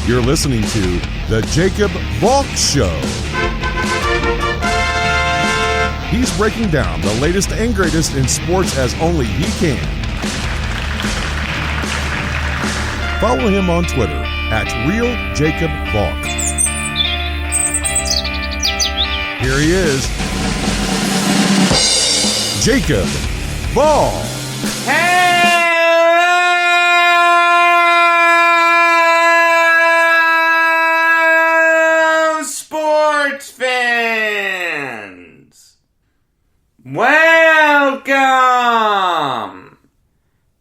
You're listening to The Jacob Valk Show. He's breaking down the latest and greatest in sports as only he can. Follow him on Twitter at RealJacobValk. Here he is, Jacob Valk. Hello, sports fans. Welcome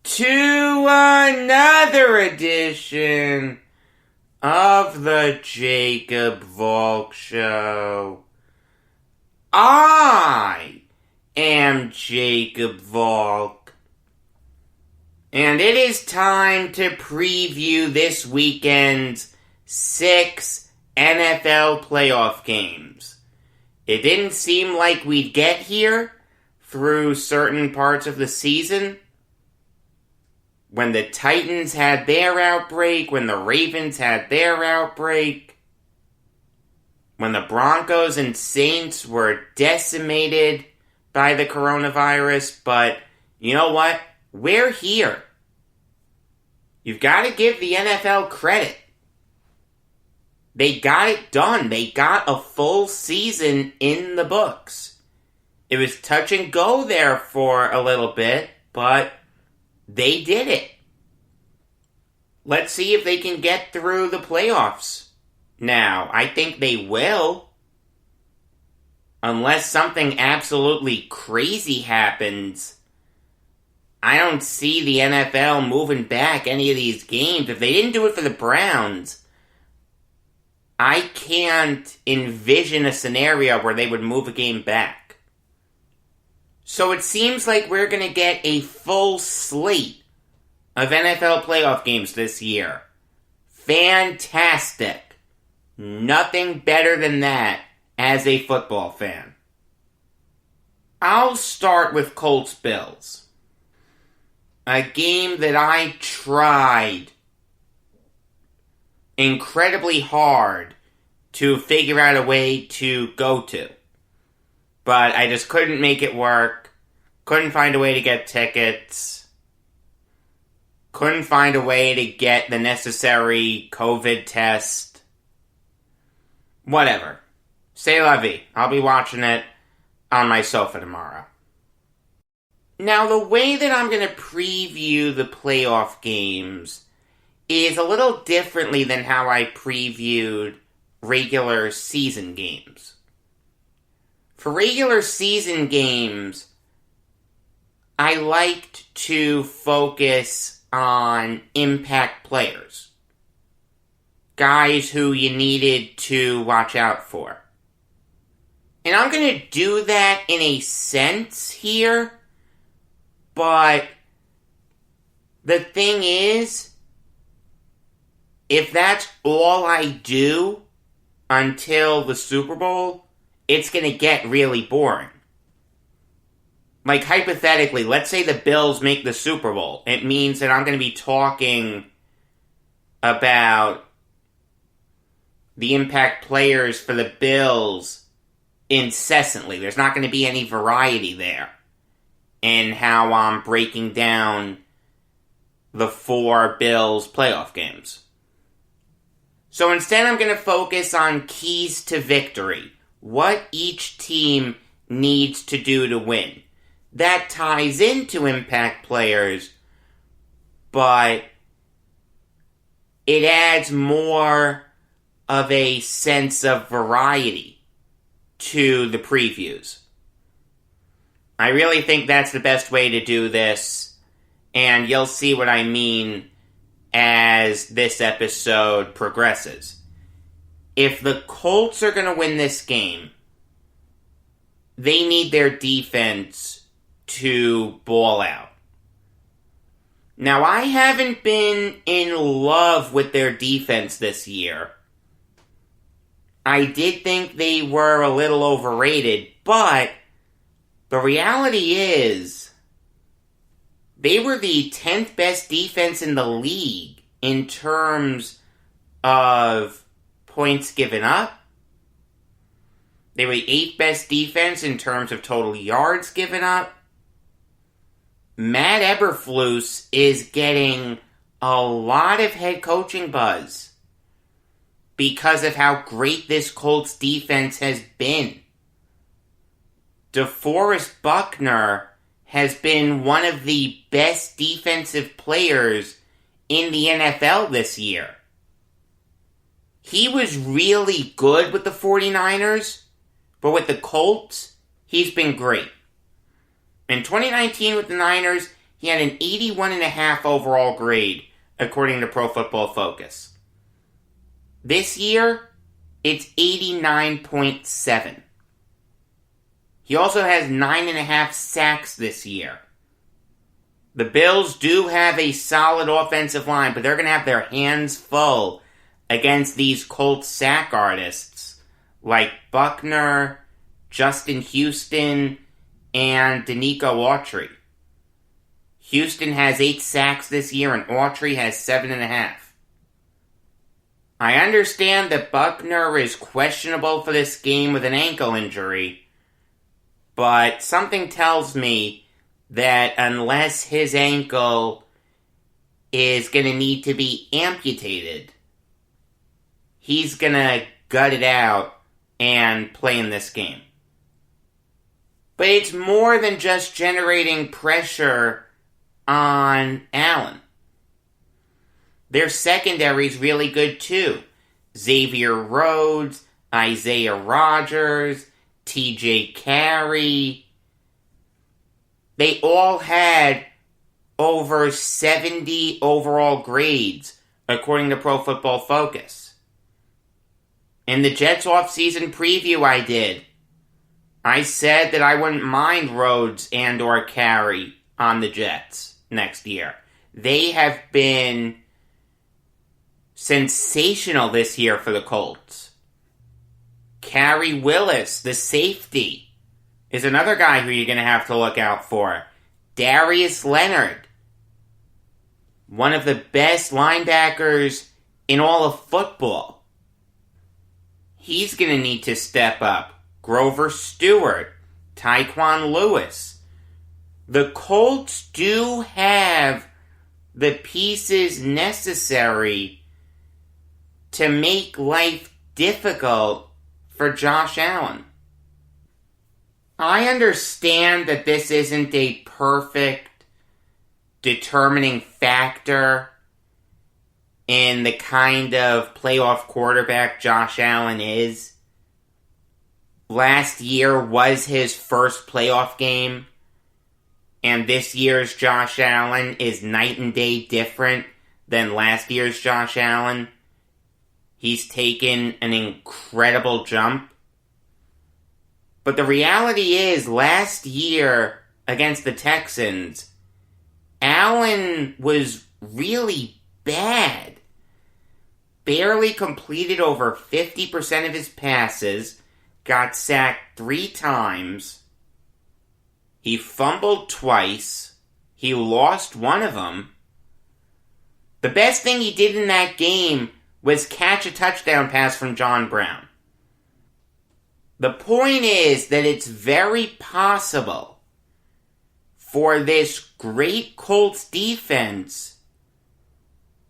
to another edition of the Jacob Valk Show. I am Jacob Valk, and it is time to preview this weekend's 6 NFL playoff games. It didn't seem like we'd get here through certain parts of the season. When the Titans had their outbreak, when the Ravens had their outbreak, when the Broncos and Saints were decimated by the coronavirus, but you know what? We're here. You've got to give the NFL credit. They got it done. They got a full season in the books. It was touch and go there for a little bit, but they did it. Let's see if they can get through the playoffs. Now, I think they will. Unless something absolutely crazy happens, I don't see the NFL moving back any of these games. If they didn't do it for the Browns, I can't envision a scenario where they would move a game back. So it seems like we're going to get a full slate of NFL playoff games this year. Fantastic. Nothing better than that as a football fan. I'll start with Colts-Bills. A game that I tried incredibly hard to figure out a way to go to. But I just couldn't make it work. Couldn't find a way to get tickets. Couldn't find a way to get the necessary COVID test. Whatever. C'est la vie. I'll be watching it on my sofa tomorrow. Now, the way that I'm going to preview the playoff games is a little differently than how I previewed regular season games. For regular season games, I liked to focus on impact players. Guys who you needed to watch out for. And I'm going to do that in a sense here, but the thing is, if that's all I do until the Super Bowl, it's going to get really boring. Like, hypothetically, let's say the Bills make the Super Bowl. It means that I'm going to be talking about the impact players for the Bills incessantly. There's not going to be any variety there in how I'm breaking down the 4 Bills playoff games. So instead I'm going to focus on keys to victory. What each team needs to do to win. That ties into impact players, but it adds more of a sense of variety to the previews. I really think that's the best way to do this, and you'll see what I mean as this episode progresses. If the Colts are going to win this game, they need their defense to ball out. Now, I haven't been in love with their defense this year. I did think they were a little overrated, but the reality is they were the 10th best defense in the league in terms of points given up. They were the 8th best defense in terms of total yards given up. Matt Eberflus is getting a lot of head coaching buzz because of how great this Colts defense has been. DeForest Buckner has been one of the best defensive players in the NFL this year. He was really good with the 49ers, but with the Colts, he's been great. In 2019 with the Niners, he had an 81.5 overall grade, according to Pro Football Focus. This year, it's 89.7. He also has 9.5 sacks this year. The Bills do have a solid offensive line, but they're going to have their hands full against these Colts sack artists like Buckner, Justin Houston, and Danico Autry. Houston has 8 sacks this year, and Autry has 7.5. I understand that Buckner is questionable for this game with an ankle injury, but something tells me that unless his ankle is going to need to be amputated, he's going to gut it out and play in this game. But it's more than just generating pressure on Allen. Their secondary is really good too. Xavier Rhodes, Isaiah Rodgers, TJ Carey. They all had over 70 overall grades, according to Pro Football Focus. In the Jets off-season preview I did, I said that I wouldn't mind Rhodes and or Carey on the Jets next year. They have been sensational this year for the Colts. Carey Willis, the safety, is another guy who you're going to have to look out for. Darius Leonard, one of the best linebackers in all of football. He's going to need to step up. Grover Stewart, Tyquan Lewis. The Colts do have the pieces necessary to make life difficult for Josh Allen. I understand that this isn't a perfect determining factor in the kind of playoff quarterback Josh Allen is. Last year was his first playoff game, and this year's Josh Allen is night and day different than last year's Josh Allen. He's taken an incredible jump. But the reality is, last year against the Texans, Allen was really bad. Barely completed over 50% of his passes, got sacked 3 times, he fumbled twice, he lost one of them. The best thing he did in that game was catch a touchdown pass from John Brown. The point is that it's very possible for this great Colts defense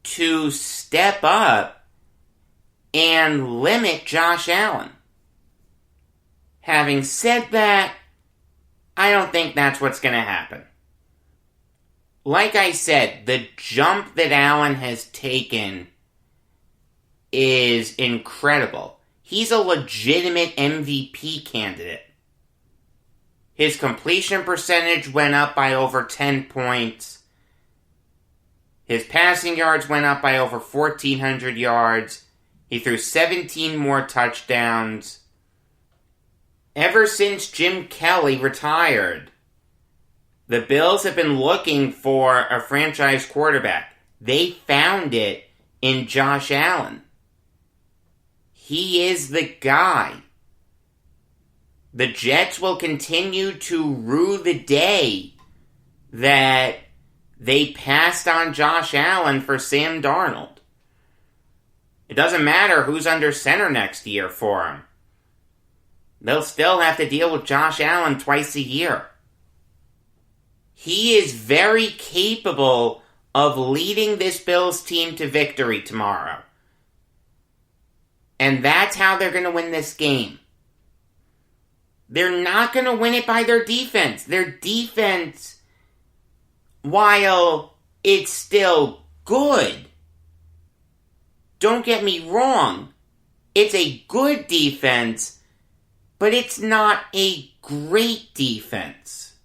to step up and limit Josh Allen. Having said that, I don't think that's what's going to happen. Like I said, the jump that Allen has taken is incredible. He's a legitimate MVP candidate. His completion percentage went up by over 10 points. His passing yards went up by over 1,400 yards. He threw 17 more touchdowns. Ever since Jim Kelly retired, the Bills have been looking for a franchise quarterback. They found it in Josh Allen. He is the guy. The Jets will continue to rue the day that they passed on Josh Allen for Sam Darnold. It doesn't matter who's under center next year for him. They'll still have to deal with Josh Allen twice a year. He is very capable of leading this Bills team to victory tomorrow. And that's how they're going to win this game. They're not going to win it by their defense. Their defense, while it's still good, don't get me wrong, it's a good defense, but it's not a great defense.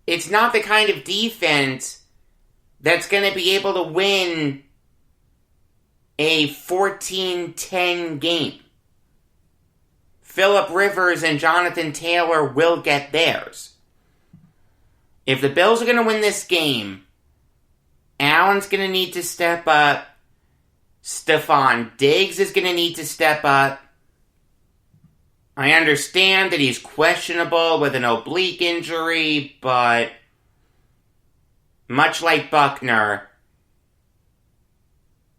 It's not the kind of defense that's going to be able to win a 14-10 game. Phillip Rivers and Jonathan Taylor will get theirs. If the Bills are going to win this game, Allen's going to need to step up. Stephon Diggs is going to need to step up. I understand that he's questionable with an oblique injury, but much like Buckner,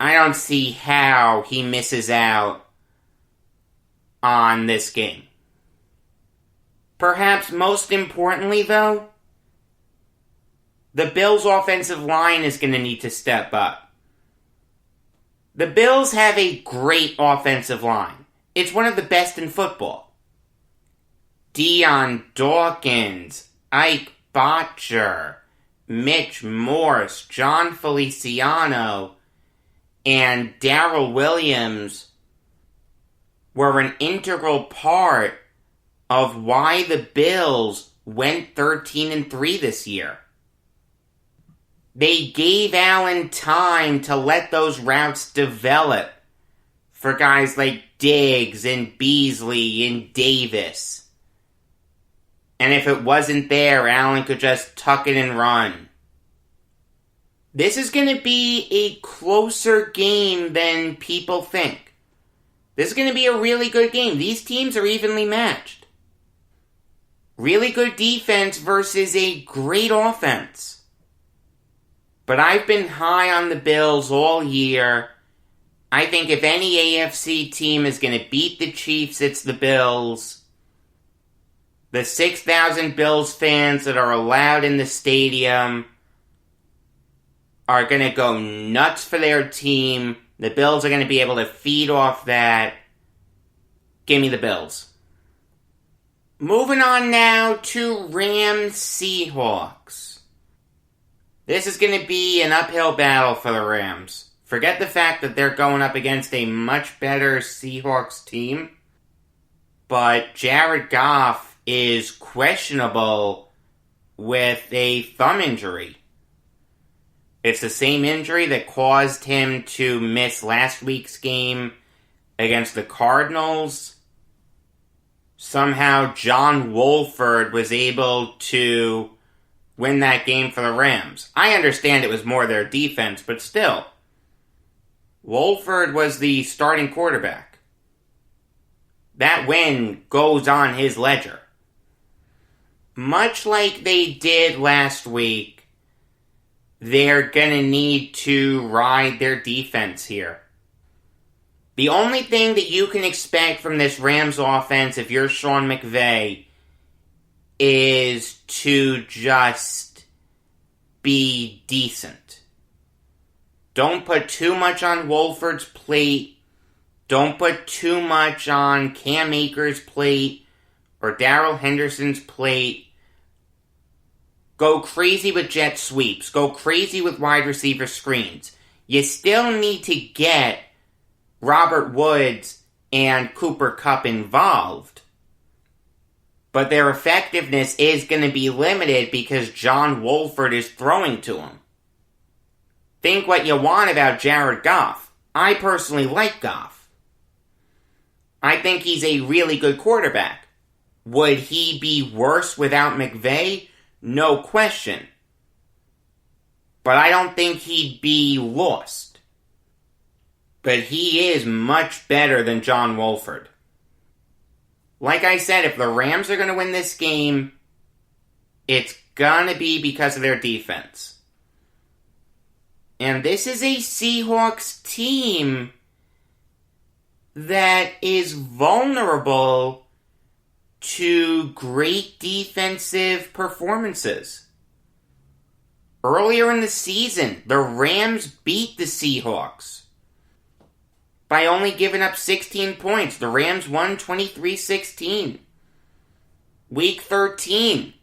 I don't see how he misses out on this game. Perhaps most importantly, though, the Bills' offensive line is going to need to step up. The Bills have a great offensive line. It's one of the best in football. Dion Dawkins, Ike Botcher, Mitch Morse, John Feliciano, and Darrell Williams were an integral part of why the Bills went 13-3 this year. They gave Allen time to let those routes develop for guys like Diggs and Beasley and Davis. And if it wasn't there, Allen could just tuck it and run. This is going to be a closer game than people think. This is going to be a really good game. These teams are evenly matched. Really good defense versus a great offense. But I've been high on the Bills all year. I think if any AFC team is going to beat the Chiefs, it's the Bills. The 6,000 Bills fans that are allowed in the stadium are going to go nuts for their team. The Bills are going to be able to feed off that. Give me the Bills. Moving on now to Rams Seahawks. This is going to be an uphill battle for the Rams. Forget the fact that they're going up against a much better Seahawks team. But Jared Goff is questionable with a thumb injury. It's the same injury that caused him to miss last week's game against the Cardinals. Somehow John Wolford was able to win that game for the Rams. I understand it was more their defense, but still. Wolford was the starting quarterback. That win goes on his ledger. Much like they did last week, they're going to need to ride their defense here. The only thing that you can expect from this Rams offense, if you're Sean McVay, is to just be decent. Don't put too much on Wolford's plate. Don't put too much on Cam Akers' plate or Darrell Henderson's plate. Go crazy with jet sweeps. Go crazy with wide receiver screens. You still need to get Robert Woods and Cooper Kupp involved. But their effectiveness is going to be limited because John Wolford is throwing to him. Think what you want about Jared Goff. I personally like Goff. I think he's a really good quarterback. Would he be worse without McVay? No question. But I don't think he'd be lost. But he is much better than John Wolford. Like I said, if the Rams are going to win this game, it's going to be because of their defense. And this is a Seahawks team that is vulnerable to great defensive performances. Earlier in the season, the Rams beat the Seahawks by only giving up 16 points. The Rams won 23-16. Week 13,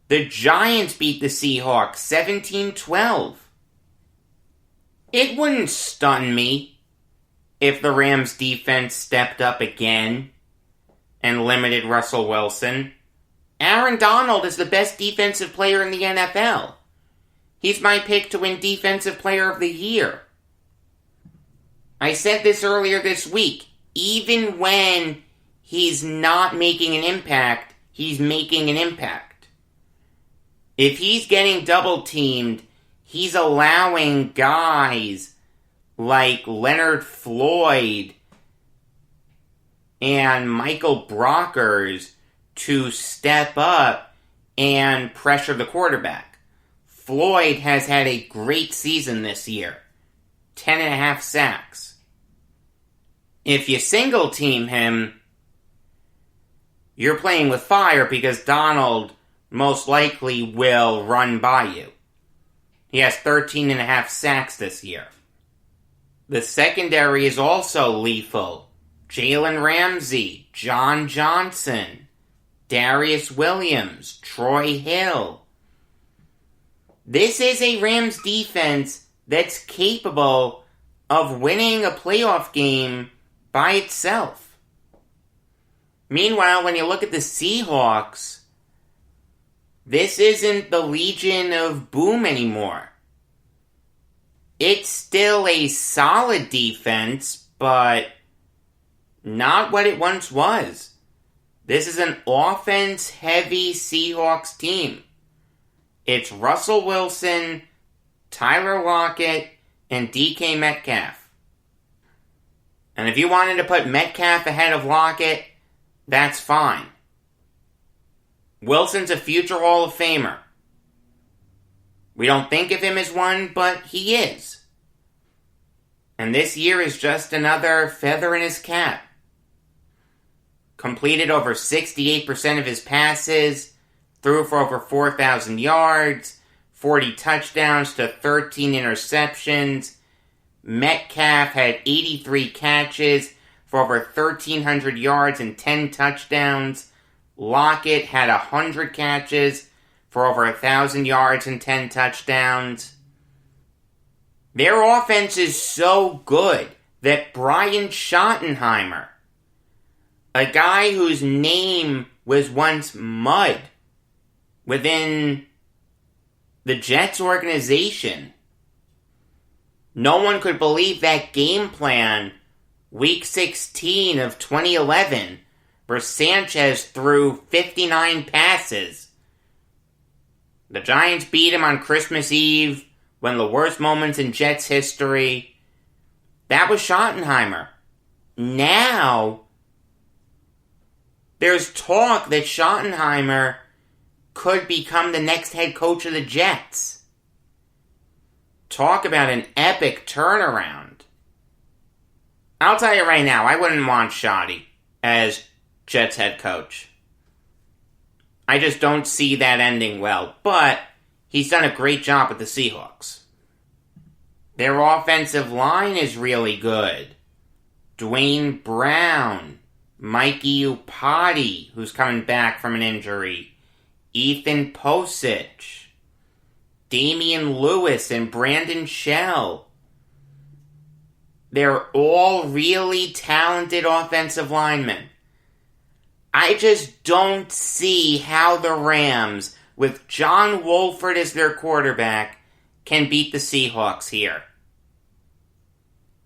the Giants beat the Seahawks 17-12. It wouldn't stun me if the Rams defense stepped up again and limited Russell Wilson. Aaron Donald is the best defensive player in the NFL. He's my pick to win Defensive Player of the Year. I said this earlier this week. Even when he's not making an impact, he's making an impact. If he's getting double-teamed, he's allowing guys like Leonard Floyd and Michael Brockers to step up and pressure the quarterback. Floyd has had a great season this year. 10.5 sacks. If you single team him, you're playing with fire because Donald most likely will run by you. He has 13.5 sacks this year. The secondary is also lethal. Jalen Ramsey, John Johnson, Darius Williams, Troy Hill. This is a Rams defense that's capable of winning a playoff game by itself. Meanwhile, when you look at the Seahawks, this isn't the Legion of Boom anymore. It's still a solid defense, but not what it once was. This is an offense-heavy Seahawks team. It's Russell Wilson, Tyler Lockett, and DK Metcalf. And if you wanted to put Metcalf ahead of Lockett, that's fine. Wilson's a future Hall of Famer. We don't think of him as one, but he is. And this year is just another feather in his cap. Completed over 68% of his passes, threw for over 4,000 yards, 40 touchdowns to 13 interceptions. Metcalf had 83 catches for over 1,300 yards and 10 touchdowns. Lockett had 100 catches for over 1,000 yards and 10 touchdowns. Their offense is so good that Brian Schottenheimer, a guy whose name was once mud within the Jets organization, no one could believe that game plan, Week 16 of 2011, where Sanchez threw 59 passes. The Giants beat him on Christmas Eve, one of the worst moments in Jets history. That was Schottenheimer. Now, there's talk that Schottenheimer could become the next head coach of the Jets. Talk about an epic turnaround. I'll tell you right now, I wouldn't want Schotty as Jets head coach. I just don't see that ending well, but he's done a great job with the Seahawks. Their offensive line is really good. Dwayne Brown, Mikey Upati, who's coming back from an injury, Ethan Posich, Damian Lewis, and Brandon Shell. They're all really talented offensive linemen. I just don't see how the Rams, with John Wolford as their quarterback, can beat the Seahawks here.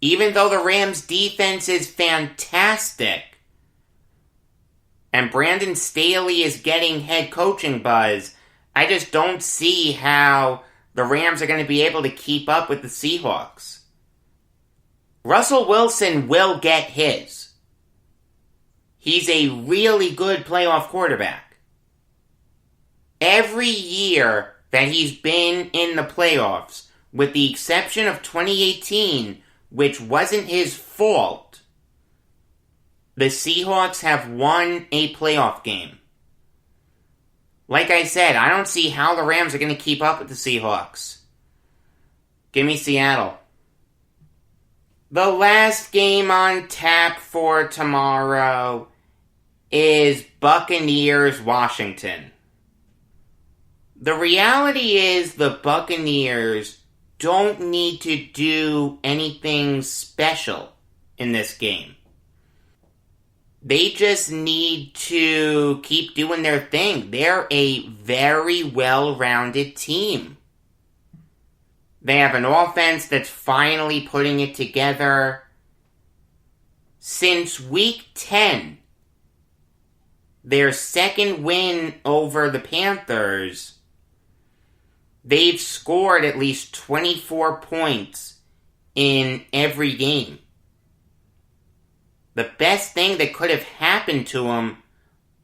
Even though the Rams' defense is fantastic, and Brandon Staley is getting head coaching buzz, I just don't see how the Rams are going to be able to keep up with the Seahawks. Russell Wilson will get his. He's a really good playoff quarterback. Every year that he's been in the playoffs, with the exception of 2018, which wasn't his fault, the Seahawks have won a playoff game. Like I said, I don't see how the Rams are going to keep up with the Seahawks. Give me Seattle. The last game on tap for tomorrow is Buccaneers-Washington. The reality is the Buccaneers don't need to do anything special in this game. They just need to keep doing their thing. They're a very well-rounded team. They have an offense that's finally putting it together. Since week 10, their second win over the Panthers, they've scored at least 24 points in every game. The best thing that could have happened to them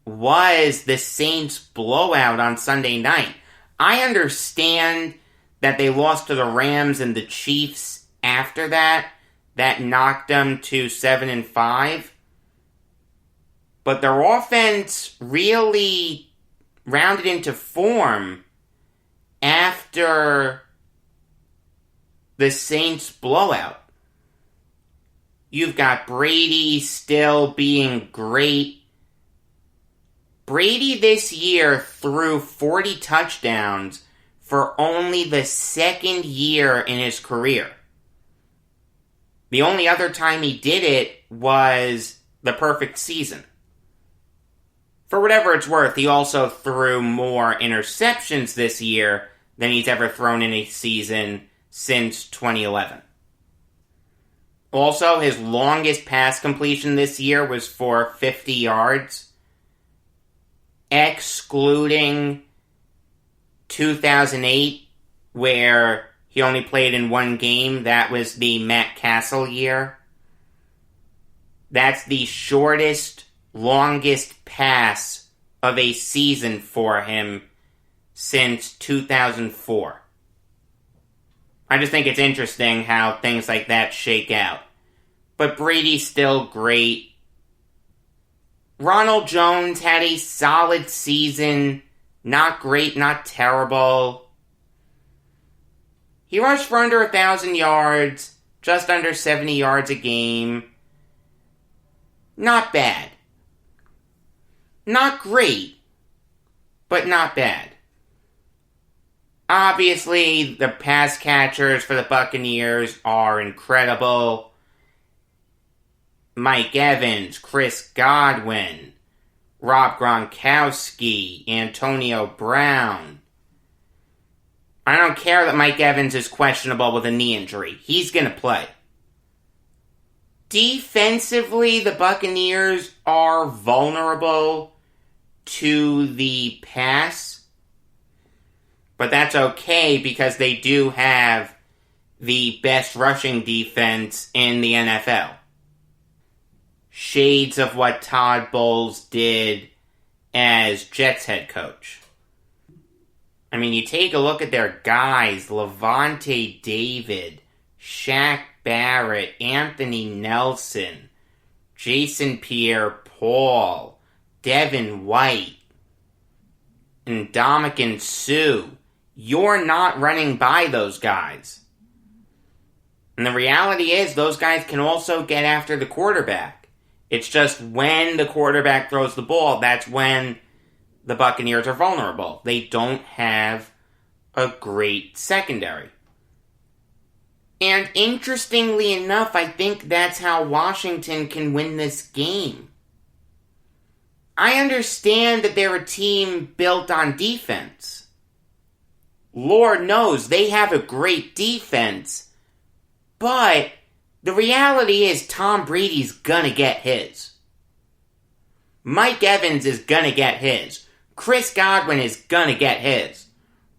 was the Saints blowout on Sunday night. I understand that they lost to the Rams and the Chiefs after that. That knocked them to 7-5. But their offense really rounded into form after the Saints blowout. You've got Brady still being great. Brady this year threw 40 touchdowns for only the second year in his career. The only other time he did it was the perfect season. For whatever it's worth, he also threw more interceptions this year than he's ever thrown in a season since 2011. Also, his longest pass completion this year was for 50 yards, excluding 2008, where he only played in one game. That was the Matt Castle year. That's the shortest, longest pass of a season for him since 2004. I just think it's interesting how things like that shake out. But Brady's still great. Ronald Jones had a solid season. Not great, not terrible. He rushed for under 1,000 yards, just under 70 yards a game. Not bad. Not great, but not bad. Obviously, the pass catchers for the Buccaneers are incredible. Mike Evans, Chris Godwin, Rob Gronkowski, Antonio Brown. I don't care that Mike Evans is questionable with a knee injury. He's going to play. Defensively, the Buccaneers are vulnerable to the pass. But that's okay because they do have the best rushing defense in the NFL. Shades of what Todd Bowles did as Jets head coach. I mean, you take a look at their guys, Levante David, Shaq Barrett, Anthony Nelson, Jason Pierre-Paul, Devin White, and Ndamukong Suh. You're not running by those guys. And the reality is, those guys can also get after the quarterback. It's just when the quarterback throws the ball, that's when the Buccaneers are vulnerable. They don't have a great secondary. And interestingly enough, I think that's how Washington can win this game. I understand that they're a team built on defense. Lord knows they have a great defense. But the reality is Tom Brady's gonna get his. Mike Evans is gonna get his. Chris Godwin is gonna get his.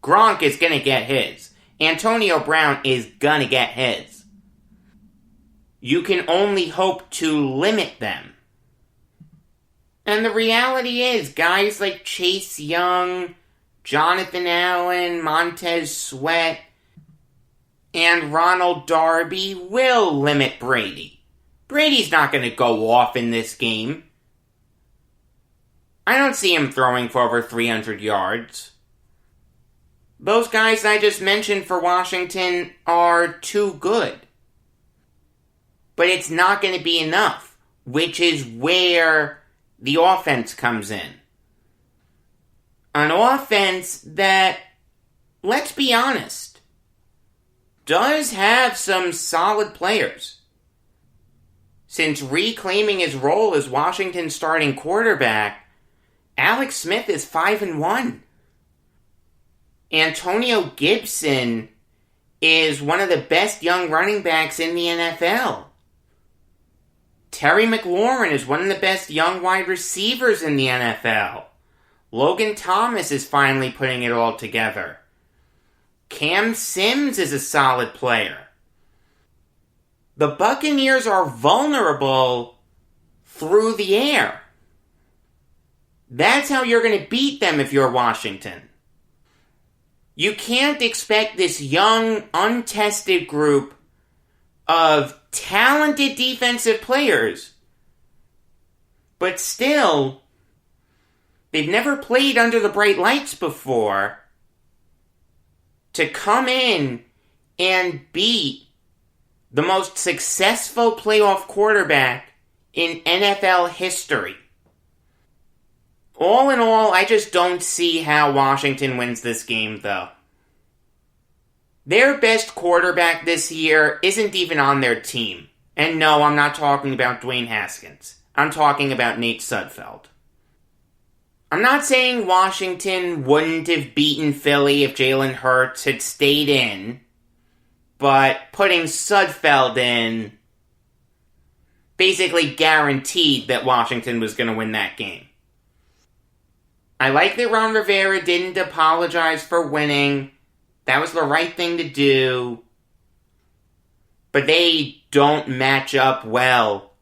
Gronk is gonna get his. Antonio Brown is gonna get his. You can only hope to limit them. And the reality is, guys like Chase Young, Jonathan Allen, Montez Sweat, and Ronald Darby will limit Brady. Brady's not going to go off in this game. I don't see him throwing for over 300 yards. Those guys I just mentioned for Washington are too good. But it's not going to be enough, which is where the offense comes in. An offense that, let's be honest, does have some solid players. Since reclaiming his role as Washington's starting quarterback, Alex Smith is 5-1. Antonio Gibson is one of the best young running backs in the NFL. Terry McLaurin is one of the best young wide receivers in the NFL. Logan Thomas is finally putting it all together. Cam Sims is a solid player. The Buccaneers are vulnerable through the air. That's how you're going to beat them if you're Washington. You can't expect this young, untested group of talented defensive players, but still, they've never played under the bright lights before, to come in and beat the most successful playoff quarterback in NFL history. All in all, I just don't see how Washington wins this game, though. Their best quarterback this year isn't even on their team. And no, I'm not talking about Dwayne Haskins. I'm talking about Nate Sudfeld. I'm not saying Washington wouldn't have beaten Philly if Jalen Hurts had stayed in, but putting Sudfeld in basically guaranteed that Washington was going to win that game. I like that Ron Rivera didn't apologize for winning. That was the right thing to do. But they don't match up well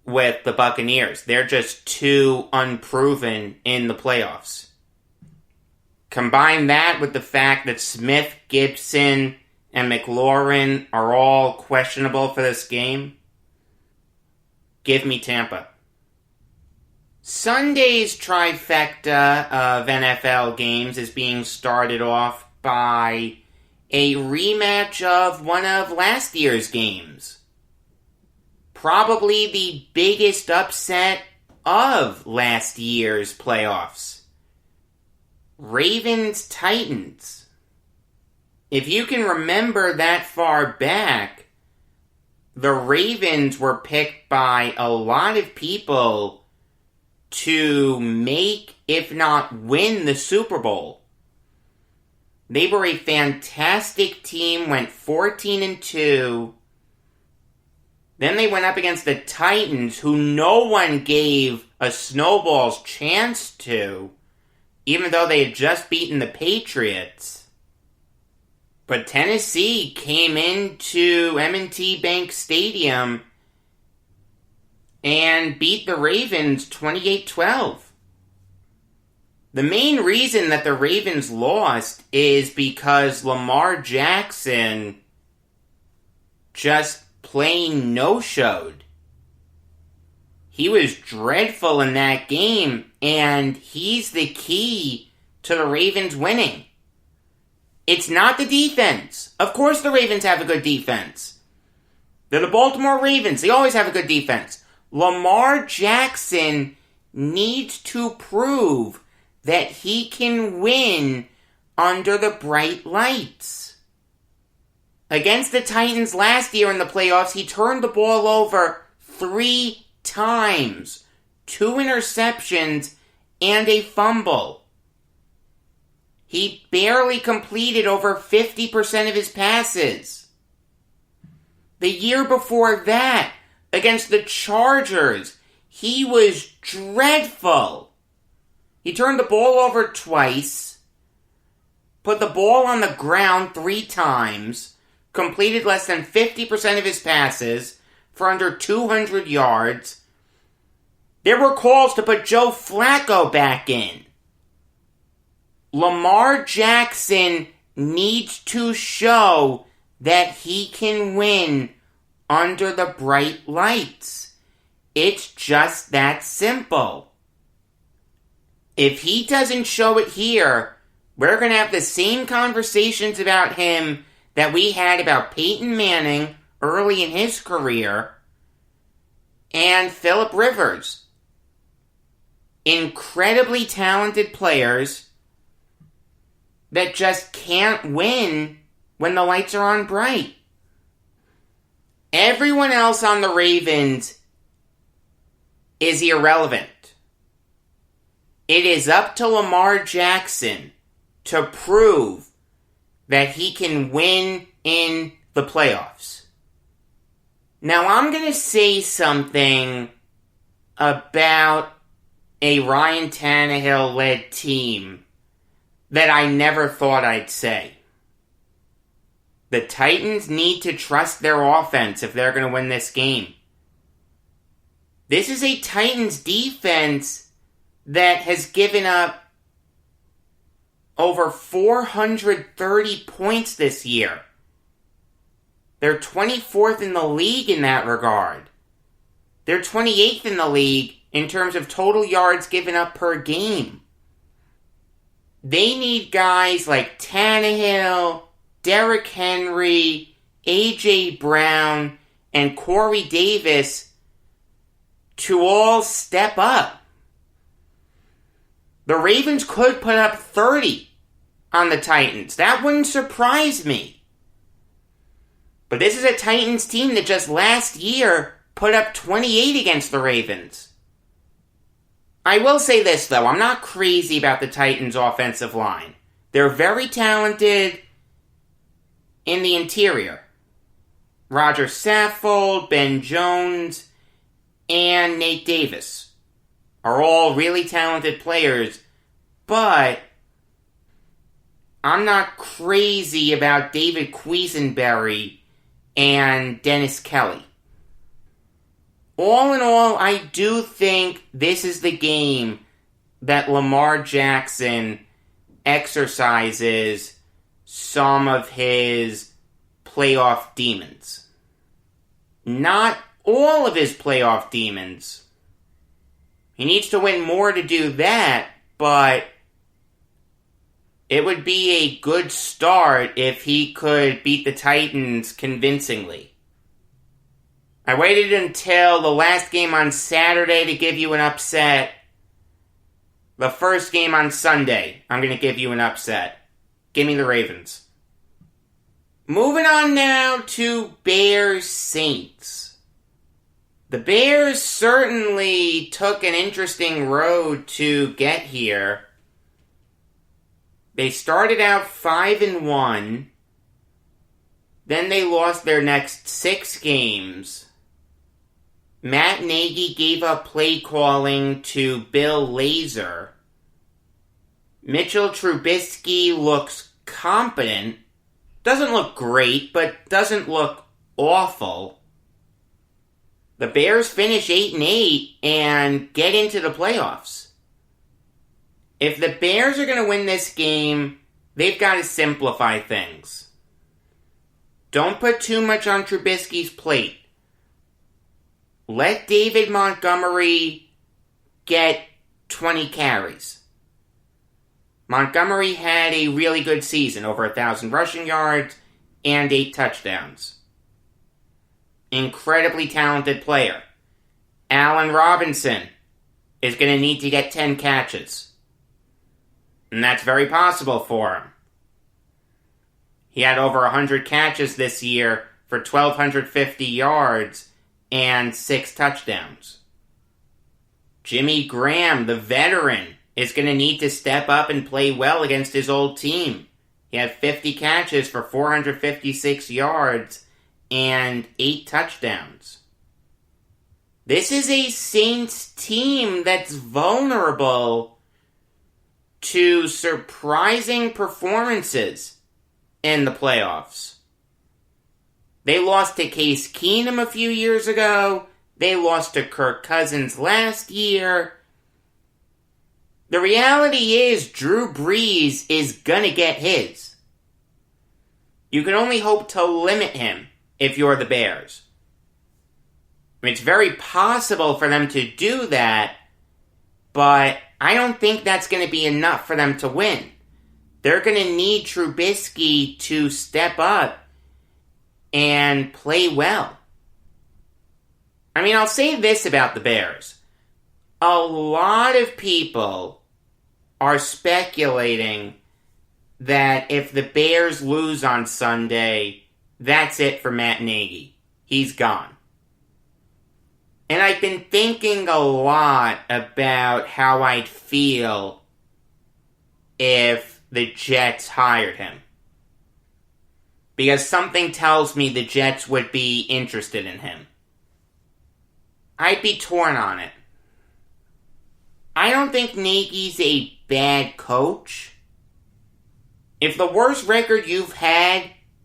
with the Buccaneers. They're just too unproven in the playoffs. Combine that with the fact that Smith, Gibson, and McLaurin are all questionable for this game. Give me Tampa. Sunday's trifecta of NFL games is being started off by a rematch of one of last year's games. Probably the biggest upset of last year's playoffs. Ravens-Titans. If you can remember that far back, the Ravens were picked by a lot of people to make, if not win, the Super Bowl. They were a fantastic team, went 14-2. Then they went up against the Titans, who no one gave a snowball's chance to, even though they had just beaten the Patriots. But Tennessee came into M&T Bank Stadium and beat the Ravens 28-12. The main reason that the Ravens lost is because Lamar Jackson just plain no-showed. He was dreadful in that game, and he's the key to the Ravens winning. It's not the defense. Of course the Ravens have a good defense. They're the Baltimore Ravens. They always have a good defense. Lamar Jackson needs to prove that he can win under the bright lights. Against the Titans last year in the playoffs, he turned the ball over 3 times. 2 interceptions and a fumble. He barely completed over 50% of his passes. The year before that, against the Chargers, he was dreadful. He turned the ball over twice, put the ball on the ground 3 times, completed less than 50% of his passes for under 200 yards. There were calls to put Joe Flacco back in. Lamar Jackson needs to show that he can win under the bright lights. It's just that simple. If he doesn't show it here, we're going to have the same conversations about him that we had about Peyton Manning early in his career and Phillip Rivers. Incredibly talented players that just can't win when the lights are on bright. Everyone else on the Ravens is irrelevant. It is up to Lamar Jackson to prove that he can win in the playoffs. Now, I'm going to say something about a Ryan Tannehill-led team that I never thought I'd say. The Titans need to trust their offense if they're going to win this game. This is a Titans defense that has given up over 430 points this year. They're 24th in the league in that regard. They're 28th in the league in terms of total yards given up per game. They need guys like Tannehill, Derrick Henry, A.J. Brown, and Corey Davis to all step up. The Ravens could put up 30 on the Titans. That wouldn't surprise me. But this is a Titans team that just last year put up 28 against the Ravens. I will say this, though. I'm not crazy about the Titans' offensive line. They're very talented in the interior. Roger Saffold, Ben Jones, and Nate Davis are all really talented players, but I'm not crazy about David Quisenberry and Dennis Kelly. All in all, I do think this is the game that Lamar Jackson exercises some of his playoff demons. Not all of his playoff demons. He needs to win more to do that, but it would be a good start if he could beat the Titans convincingly. I waited until the last game on Saturday to give you an upset. The first game on Sunday, I'm going to give you an upset. Give me the Ravens. Moving on now to Bears-Saints. The Bears certainly took an interesting road to get here. They started out 5-1. Then they lost their next 6 games. Matt Nagy gave up play calling to Bill Lazor. Mitchell Trubisky looks competent. Doesn't look great, but doesn't look awful. The Bears finish 8-8 and get into the playoffs. If the Bears are going to win this game, they've got to simplify things. Don't put too much on Trubisky's plate. Let David Montgomery get 20 carries. Montgomery had a really good season, over 1,000 rushing yards and 8 touchdowns. Incredibly talented player. Allen Robinson is going to need to get 10 catches. And that's very possible for him. He had over 100 catches this year for 1,250 yards and 6 touchdowns. Jimmy Graham, the veteran, is going to need to step up and play well against his old team. He had 50 catches for 456 yards and 8 touchdowns. This is a Saints team that's vulnerable to surprising performances in the playoffs. They lost to Case Keenum a few years ago. They lost to Kirk Cousins last year. The reality is Drew Brees is gonna get his. You can only hope to limit him if you're the Bears. It's very possible for them to do that, but I don't think that's going to be enough for them to win. They're going to need Trubisky to step up and play well. I mean, I'll say this about the Bears. A lot of people are speculating that if the Bears lose on Sunday, that's it for Matt Nagy. He's gone. And I've been thinking a lot about how I'd feel if the Jets hired him. Because something tells me the Jets would be interested in him. I'd be torn on it. I don't think Nagy's a bad coach. If the worst record you've had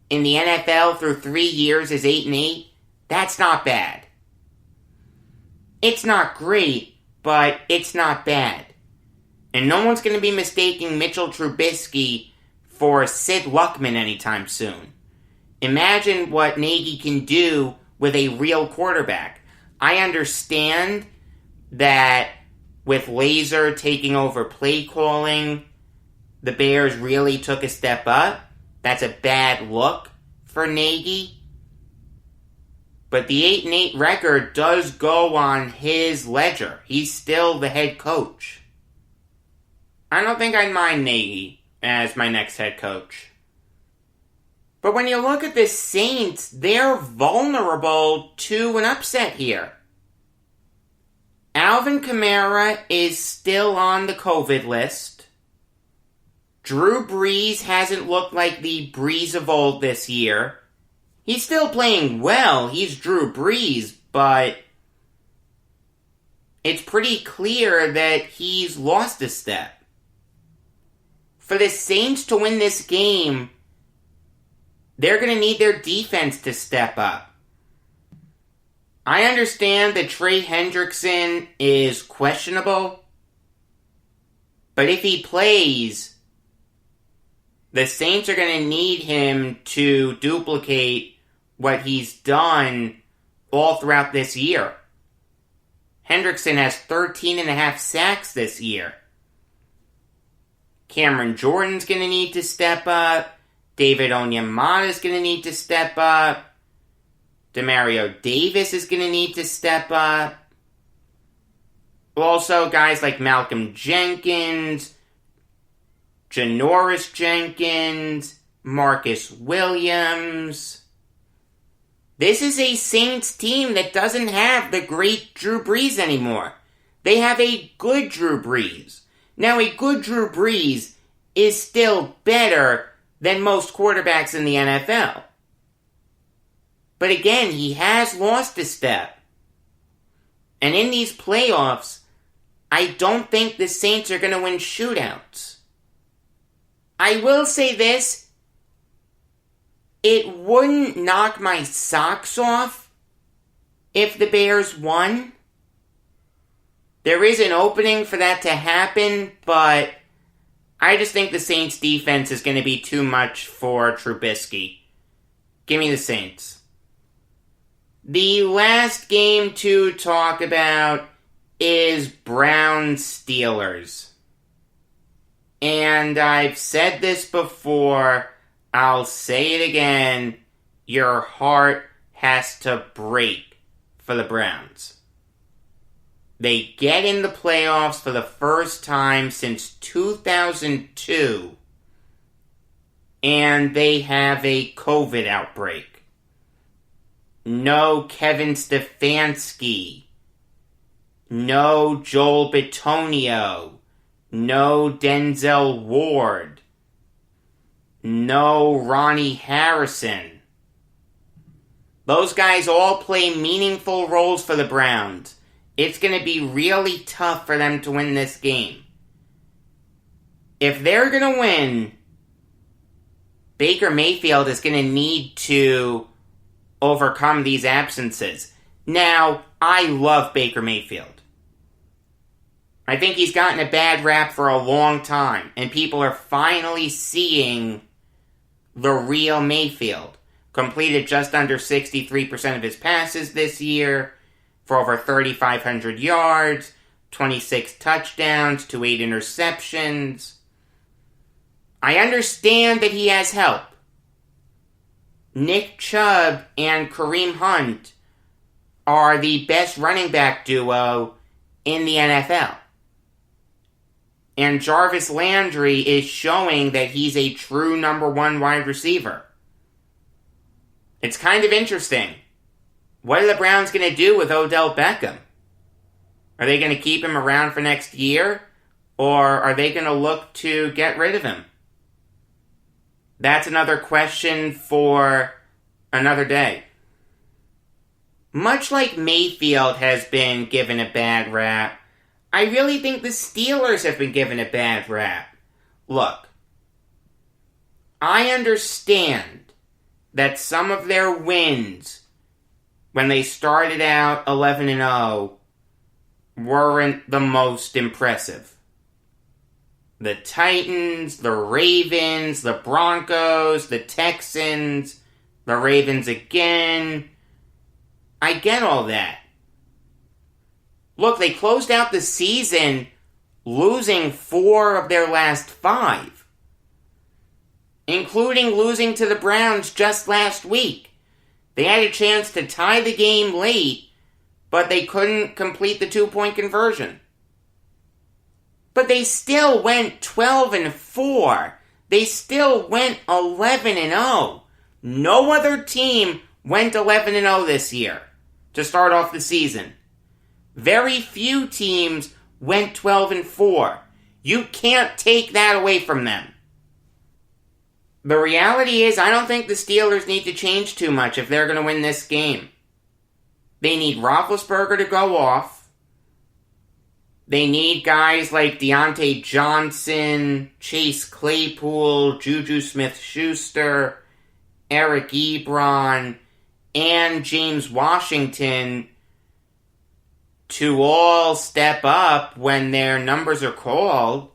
in the NFL through 3 years is 8-8, that's not bad. It's not great, but it's not bad. And no one's going to be mistaking Mitchell Trubisky for Sid Luckman anytime soon. Imagine what Nagy can do with a real quarterback. I understand that with Laser taking over play calling, the Bears really took a step up. That's a bad look for Nagy. But the 8-8 record does go on his ledger. He's still the head coach. I don't think I'd mind Nagy as my next head coach. But when you look at the Saints, they're vulnerable to an upset here. Alvin Kamara is still on the COVID list. Drew Brees hasn't looked like the Brees of old this year. He's still playing well. He's Drew Brees, but it's pretty clear that he's lost a step. For the Saints to win this game, they're going to need their defense to step up. I understand that Trey Hendrickson is questionable, but if he plays, the Saints are going to need him to duplicate what he's done all throughout this year. Hendrickson has 13.5 sacks this year. Cameron Jordan's going to need to step up. David Onyemata's going to need to step up. Demario Davis is going to need to step up. Also, guys like Malcolm Jenkins, Janoris Jenkins, Marcus Williams. This is a Saints team that doesn't have the great Drew Brees anymore. They have a good Drew Brees. Now, a good Drew Brees is still better than most quarterbacks in the NFL. But again, he has lost a step. And in these playoffs, I don't think the Saints are going to win shootouts. I will say this. It wouldn't knock my socks off if the Bears won. There is an opening for that to happen, but I just think the Saints' defense is going to be too much for Trubisky. Give me the Saints. The last game to talk about is Browns-Steelers. And I've said this before, I'll say it again, your heart has to break for the Browns. They get in the playoffs for the first time since 2002, and they have a COVID outbreak. No Kevin Stefanski, no Joel Bitonio, no Denzel Ward, no Ronnie Harrison. Those guys all play meaningful roles for the Browns. It's going to be really tough for them to win this game. If they're going to win, Baker Mayfield is going to need to overcome these absences. Now, I love Baker Mayfield. I think he's gotten a bad rap for a long time, and people are finally seeing the real Mayfield. Completed just under 63% of his passes this year for over 3,500 yards, 26 touchdowns to 8 interceptions. I understand that he has help. Nick Chubb and Kareem Hunt are the best running back duo in the NFL. And Jarvis Landry is showing that he's a true number one wide receiver. It's kind of interesting. What are the Browns going to do with Odell Beckham? Are they going to keep him around for next year? Or are they going to look to get rid of him? That's another question for another day. Much like Mayfield has been given a bad rap, I really think the Steelers have been given a bad rap. Look, I understand that some of their wins when they started out 11-0 weren't the most impressive. The Titans, the Ravens, the Broncos, the Texans, the Ravens again. I get all that. Look, they closed out the season losing 4 of their last 5, including losing to the Browns just last week. They had a chance to tie the game late, but they couldn't complete the 2-point conversion. But they still went 12-4. They still went 11-0. No other team went 11-0 this year to start off the season. Very few teams went 12-4. You can't take that away from them. The reality is, I don't think the Steelers need to change too much if they're going to win this game. They need Roethlisberger to go off. They need guys like Deontay Johnson, Chase Claypool, Juju Smith-Schuster, Eric Ebron, and James Washington to all step up when their numbers are called.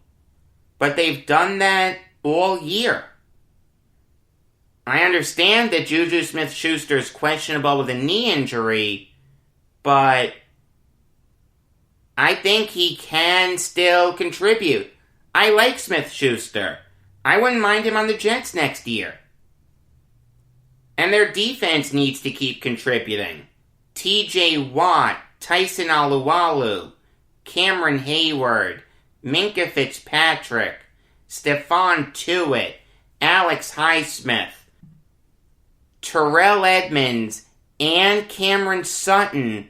But they've done that all year. I understand that Juju Smith-Schuster is questionable with a knee injury, but I think he can still contribute. I like Smith-Schuster. I wouldn't mind him on the Jets next year. And their defense needs to keep contributing. T.J. Watt, Tyson Alualu, Cameron Hayward, Minkah Fitzpatrick, Stephon Tuitt, Alex Highsmith, Terrell Edmonds, and Cameron Sutton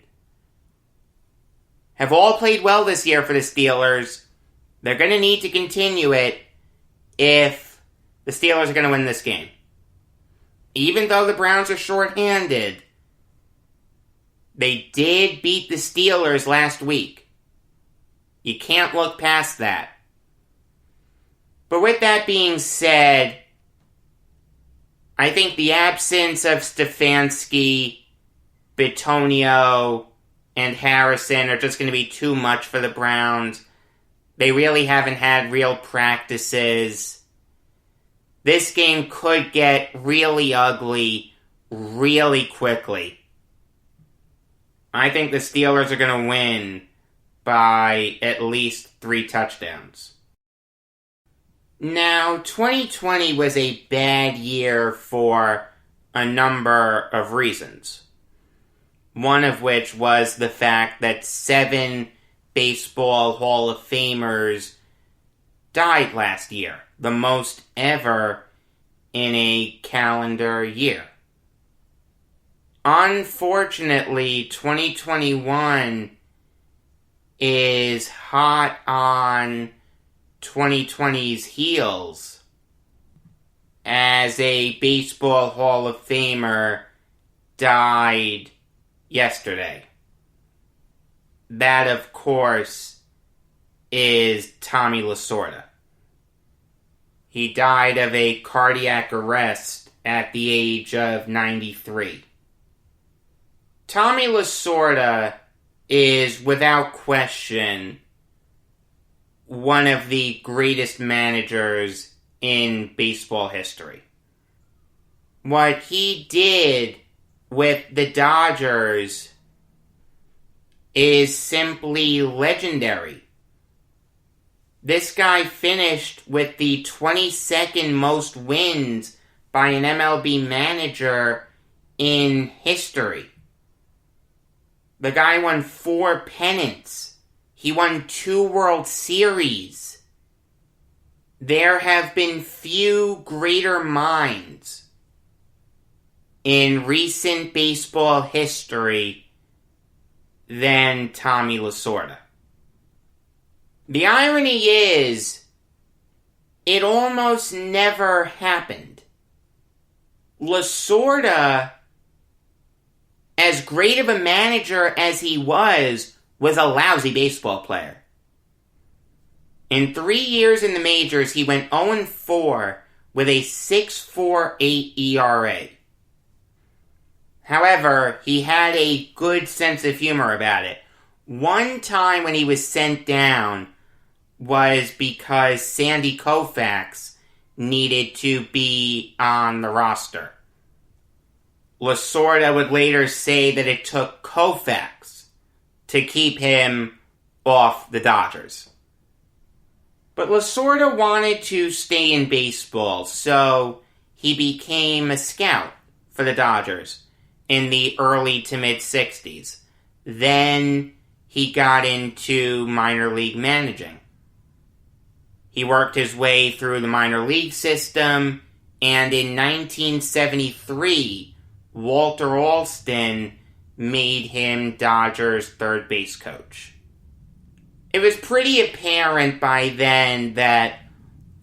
have all played well this year for the Steelers. They're going to need to continue it if the Steelers are going to win this game. Even though the Browns are shorthanded, they did beat the Steelers last week. You can't look past that. But with that being said, I think the absence of Stefanski, Bitonio, and Harrison are just going to be too much for the Browns. They really haven't had real practices. This game could get really ugly really quickly. I think the Steelers are going to win by at least 3 touchdowns. Now, 2020 was a bad year for a number of reasons. One of which was the fact that 7 Baseball Hall of Famers died last year, the most ever in a calendar year. Unfortunately, 2021 is hot on 2020's heels as a Baseball Hall of Famer died yesterday. That, of course, is Tommy Lasorda. He died of a cardiac arrest at the age of 93. Tommy Lasorda is, without question, one of the greatest managers in baseball history. what he did with the Dodgers is simply legendary. This guy finished with the 22nd most wins by an MLB manager in history. The guy won 4 pennants. He won 2 World Series. There have been few greater minds in recent baseball history than Tommy Lasorda. The irony is, it almost never happened. Lasorda, as great of a manager as he was a lousy baseball player. In 3 years in the majors, he went 0-4 with a 6.48 ERA. However, he had a good sense of humor about it. One time when he was sent down was because Sandy Koufax needed to be on the roster. Lasorda would later say that it took Koufax to keep him off the Dodgers. But Lasorda wanted to stay in baseball, so he became a scout for the Dodgers in the early to mid-60s. Then he got into minor league managing. He worked his way through the minor league system, and in 1973, Walter Alston made him Dodgers third base coach. It was pretty apparent by then that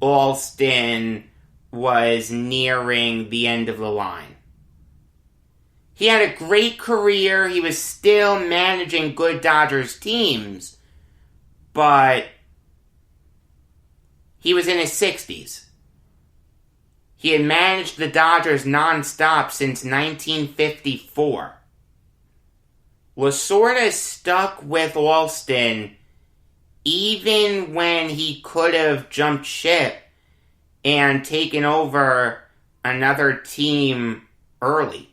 Alston was nearing the end of the line. He had a great career. He was still managing good Dodgers teams, but he was in his 60s. He had managed the Dodgers nonstop since 1954. Lasorda stuck with Alston even when he could have jumped ship and taken over another team early.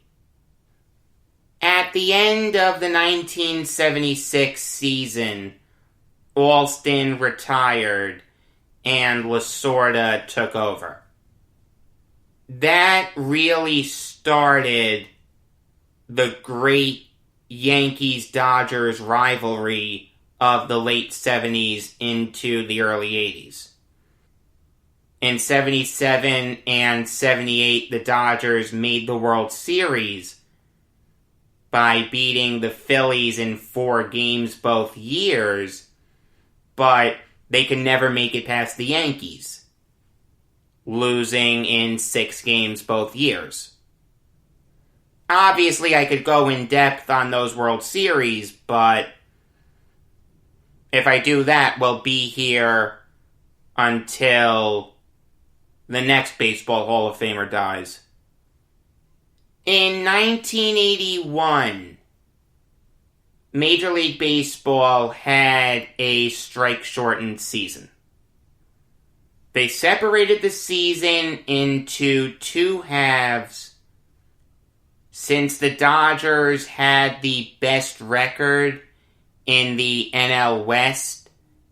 At the end of the 1976 season, Alston retired and Lasorda took over. That really started the great Yankees-Dodgers rivalry of the late 70s into the early 80s. In 77 and 78, the Dodgers made the World Series by beating the Phillies in 4 games both years, but they could never make it past the Yankees, losing in 6 games both years. Obviously, I could go in depth on those World Series, but if I do that, we'll be here until the next Baseball Hall of Famer dies. In 1981, Major League Baseball had a strike-shortened season. They separated the season into 2 halves since the Dodgers had the best record in the NL West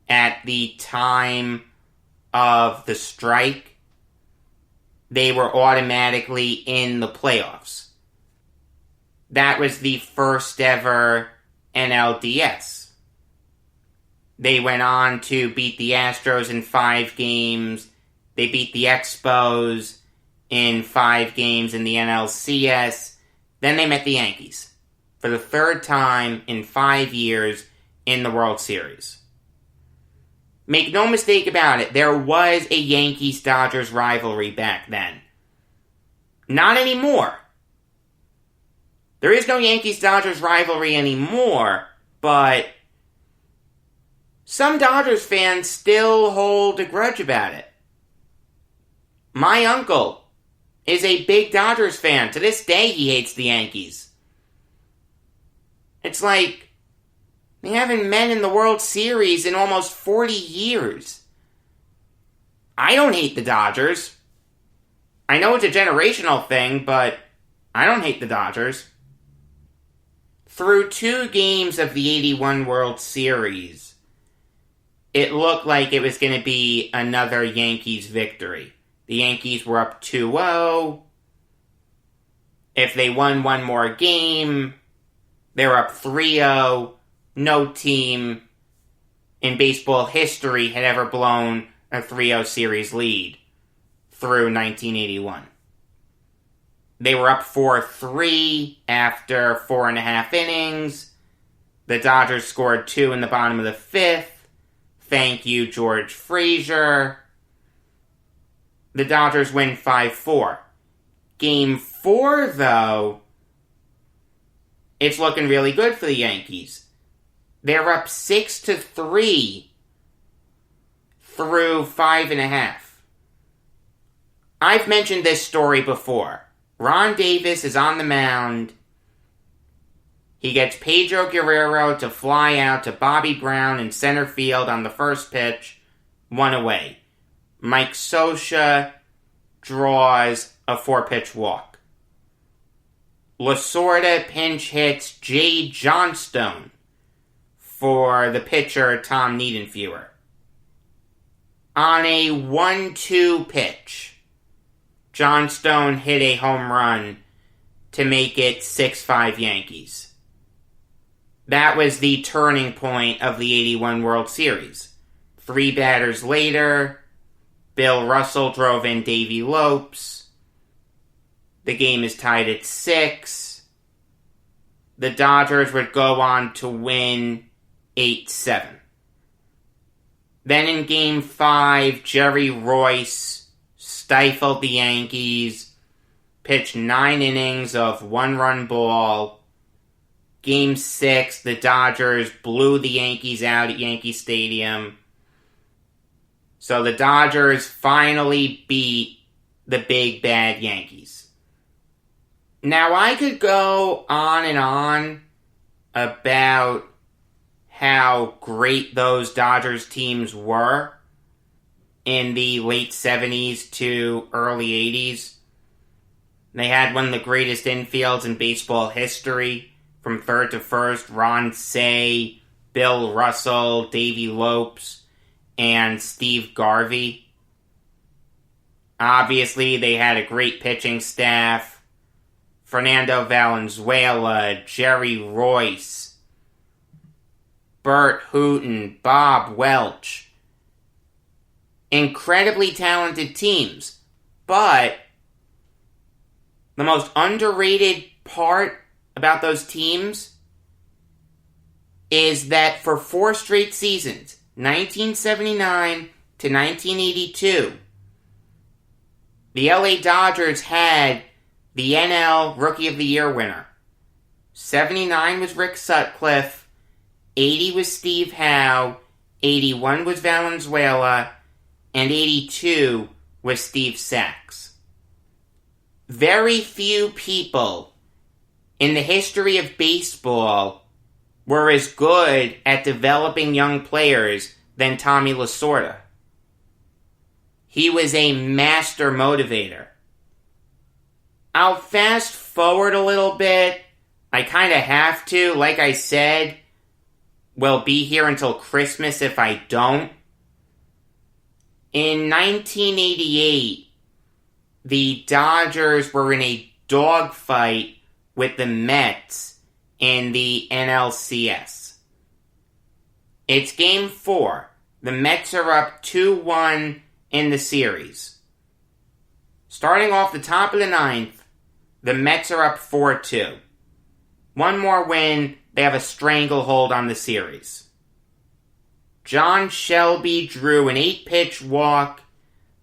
at the time of the strike. They were automatically in the playoffs. That was the first ever NLDS. They went on to beat the Astros in 5 games. They beat the Expos in 5 games in the NLCS. Then they met the Yankees for the 3rd time in 5 years in the World Series. Make no mistake about it, there was a Yankees-Dodgers rivalry back then. Not anymore. There is no Yankees-Dodgers rivalry anymore, but some Dodgers fans still hold a grudge about it. My uncle is a big Dodgers fan. To this day, he hates the Yankees. It's like they haven't met in the World Series in almost 40 years. I don't hate the Dodgers. I know it's a generational thing, but I don't hate the Dodgers. Through 2 games of the 81 World Series, it looked like it was going to be another Yankees victory. The Yankees were up 2-0. If they won one more game, they were up 3-0. No team in baseball history had ever blown a 3-0 series lead through 1981. They were up 4-3 after 4.5 innings. The Dodgers scored 2 in the bottom of the 5th. Thank you, George Frazier. The Dodgers win 5-4. Game 4, though, it's looking really good for the Yankees. They're up 6-3 through 5.5. I've mentioned this story before. Ron Davis is on the mound. He gets Pedro Guerrero to fly out to Bobby Brown in center field on the first pitch, 1 away. Mike Scioscia draws a 4-pitch walk. Lasorda pinch hits Jay Johnstone for the pitcher Tom Niedenfuer. On a 1-2 pitch, Johnstone hit a home run to make it 6-5 Yankees. That was the turning point of the 81 World Series. 3 batters later, Bill Russell drove in Davey Lopes. The game is tied at 6. The Dodgers would go on to win 8-7. Then in Game 5, Jerry Royce stifled the Yankees, pitched 9 innings of 1-run ball. Game 6, the Dodgers blew the Yankees out at Yankee Stadium. So the Dodgers finally beat the big bad Yankees. Now, I could go on and on about how great those Dodgers teams were in the late 70s to early 80s. They had one of the greatest infields in baseball history. From third to first, Ron Cey, Bill Russell, Davey Lopes, and Steve Garvey. Obviously, they had a great pitching staff. Fernando Valenzuela, Jerry Royce, Bert Hooton, Bob Welch. Incredibly talented teams. But the most underrated part about those teams is that for 4 straight seasons, 1979 to 1982, the LA Dodgers had the NL Rookie of the Year winner. 79 was Rick Sutcliffe, 80 was Steve Howe, 81 was Valenzuela, and 82 was Steve Sax. Very few people in the history of baseball were as good at developing young players than Tommy Lasorda. He was a master motivator. I'll fast forward a little bit. I kind of have to. Like I said, we'll be here until Christmas if I don't. In 1988, the Dodgers were in a dogfight with the Mets in the NLCS. It's Game 4. The Mets are up 2-1 in the series. Starting off the top of the 9th, the Mets are up 4-2. One more win, they have a stranglehold on the series. John Shelby drew an 8-pitch walk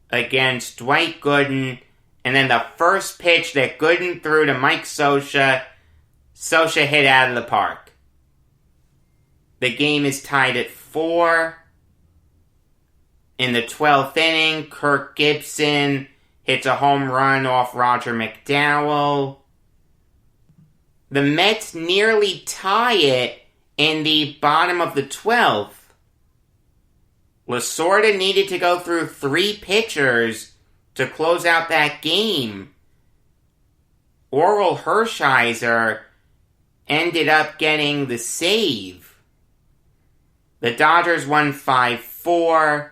against Dwight Gooden, and then the first pitch that Gooden threw to Mike Scioscia, Scioscia hit out of the park. The game is tied at 4. In the 12th inning, Kirk Gibson hits a home run off Roger McDowell. The Mets nearly tie it in the bottom of the 12th. Lasorda needed to go through 3 pitchers to close out that game, Oral Hershiser ended up getting the save. The Dodgers won 5-4.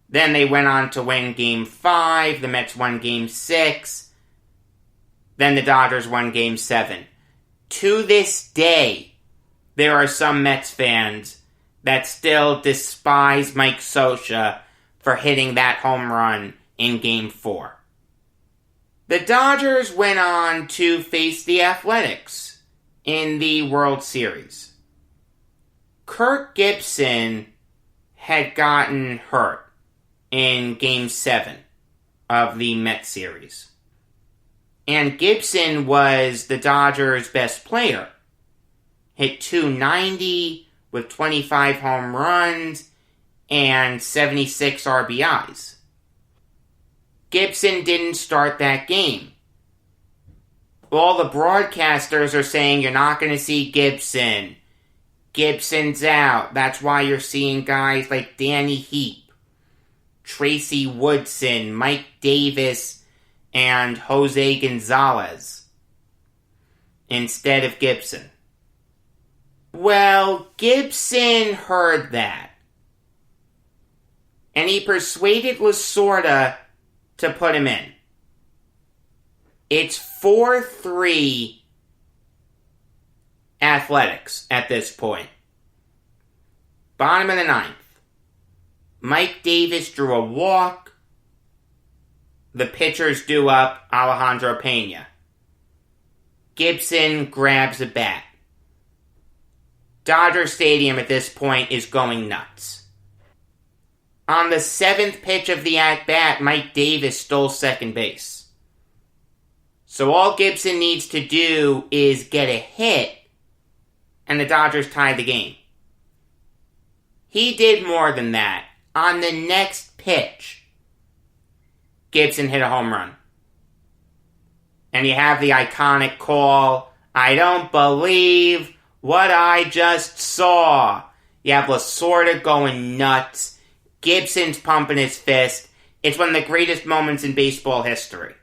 Then they went on to win Game 5. The Mets won Game 6. Then the Dodgers won Game 7. To this day, there are some Mets fans that still despise Mike Scioscia for hitting that home run in Game 4. The Dodgers went on to face the Athletics in the World Series. Kirk Gibson had gotten hurt in Game 7 of the Mets series. And Gibson was the Dodgers' best player. Hit .290 with 25 home runs and 76 RBIs. Gibson didn't start that game. All the broadcasters are saying you're not going to see Gibson. Gibson's out. That's why you're seeing guys like Danny Heap, Tracy Woodson, Mike Davis, and Jose Gonzalez instead of Gibson. Well, Gibson heard that. And he persuaded Lasorda to put him in. It's 4-3 Athletics at this point. Bottom of the ninth. Mike Davis drew a walk. The pitchers do up Alejandro Pena. Gibson grabs a bat. Dodger Stadium at this point is going nuts. On the 7th pitch of the at-bat, Mike Davis stole second base. So all Gibson needs to do is get a hit, and the Dodgers tied the game. He did more than that. On the next pitch, Gibson hit a home run. And you have the iconic call, "I don't believe what I just saw." You have Lasorda going nuts. Gibson's pumping his fist. It's one of the greatest moments in baseball history.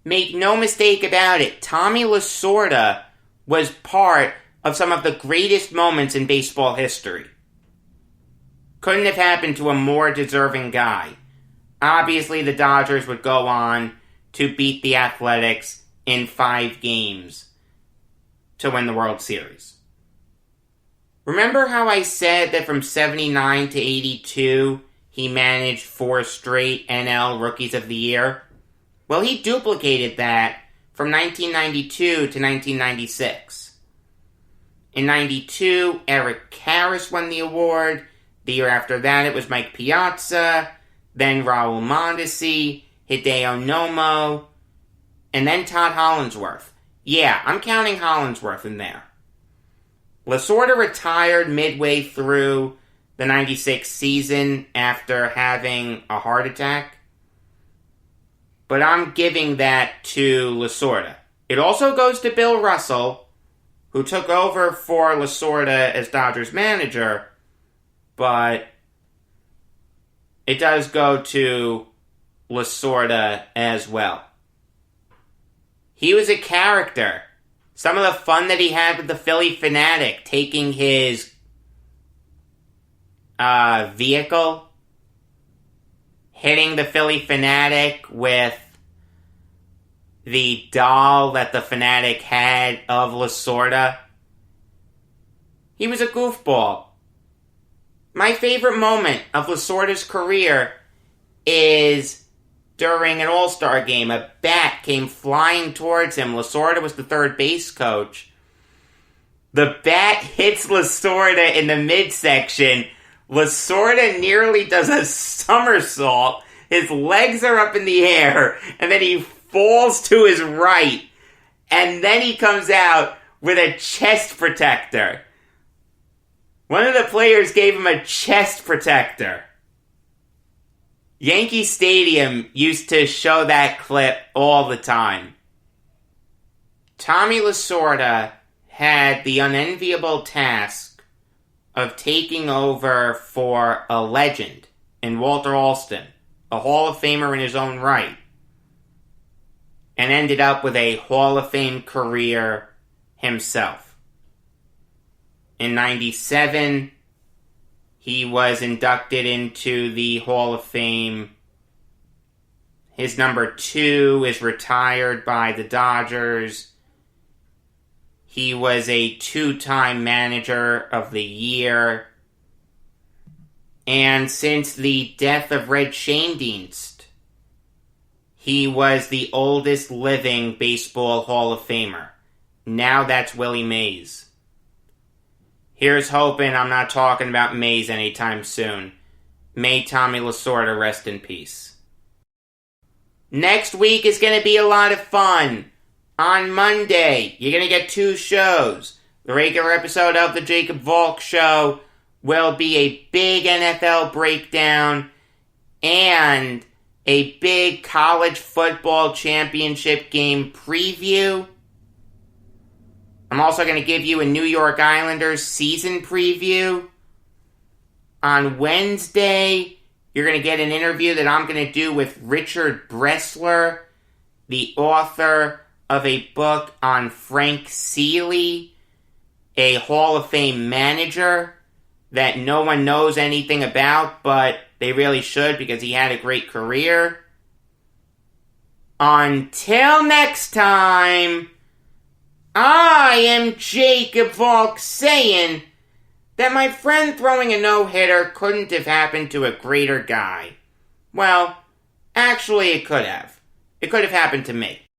Make no mistake about it, Tommy Lasorda was part of some of the greatest moments in baseball history. Couldn't have happened to a more deserving guy. Obviously, the Dodgers would go on to beat the Athletics in 5 games to win the World Series. Remember how I said that from 79 to 82, he managed 4 straight NL Rookies of the Year? Well, he duplicated that from 1992 to 1996. In 92, Eric Karras won the award. The year after that, it was Mike Piazza, then Raul Mondesi, Hideo Nomo, and then Todd Hollandsworth. Yeah, I'm counting Hollandsworth in there. Lasorda retired midway through the 96 season after having a heart attack. But I'm giving that to Lasorda. It also goes to Bill Russell, who took over for Lasorda as Dodgers manager, but it does go to Lasorda as well. He was a character. Some of the fun that he had with the Philly Fanatic, taking his vehicle, hitting the Philly Fanatic with the doll that the Fanatic had of Lasorda. He was a goofball. My favorite moment of Lasorda's career is during an All-Star game. A bat came flying towards him. Lasorda was the third base coach. The bat hits Lasorda in the midsection. Lasorda nearly does a somersault. His legs are up in the air, and then he falls to his right. And then he comes out with a chest protector. One of the players gave him a chest protector. Yankee Stadium used to show that clip all the time. Tommy Lasorda had the unenviable task of taking over for a legend in Walter Alston a Hall of Famer in his own right, and ended up with a Hall of Fame career himself. In 97, he was inducted into the Hall of Fame. His number 2 is retired by the Dodgers. He was a 2-time Manager of the Year. And since the death of Red Schoendienst, he was the oldest living Baseball Hall of Famer. Now that's Willie Mays. Here's hoping I'm not talking about Mays anytime soon. May Tommy Lasorda rest in peace. Next week is going to be a lot of fun. On Monday, you're going to get 2 shows. The regular episode of the Jacob Valk Show will be a big NFL breakdown and a big college football championship game preview. I'm also going to give you a New York Islanders season preview. On Wednesday, you're going to get an interview that I'm going to do with Richard Bressler, the author of a book on Frank Seeley, a Hall of Fame manager that no one knows anything about, but they really should because he had a great career. Until next time, I am Jacob Valk saying that my friend throwing a no-hitter couldn't have happened to a greater guy. Well, actually it could have. It could have happened to me.